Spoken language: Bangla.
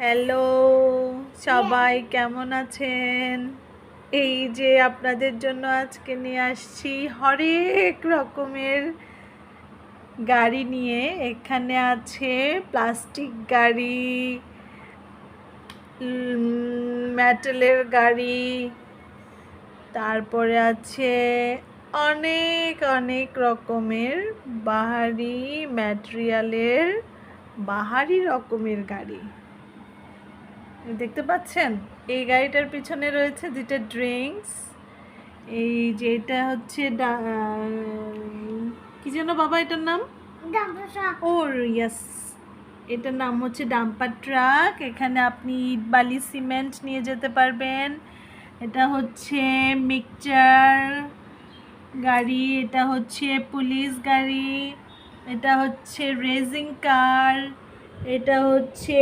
হ্যালো সবাই, কেমন আছেন? এই যে আপনাদের জন্য আজকে নিয়ে আসছি হরেক রকমের গাড়ি নিয়ে। এখানে আছে প্লাস্টিক গাড়ি, মেটালের গাড়ি, তারপরে আছে অনেক অনেক রকমের বাহারি ম্যাটেরিয়ালের বাহারি রকমের গাড়ি দেখতে পাচ্ছেন। এই গাড়িটার পিছনে রয়েছে দুটো ড্রিঙ্কস। এই যে এটা হচ্ছে কি যেন বাবা এটার নাম? ওর ইয়াস, এটার নাম হচ্ছে ডাম্পার ট্রাক। এখানে আপনি ইট বালি সিমেন্ট নিয়ে যেতে পারবেন। এটা হচ্ছে মিক্সচার গাড়ি, এটা হচ্ছে পুলিশ গাড়ি, এটা হচ্ছে রেসিং কার, এটা হচ্ছে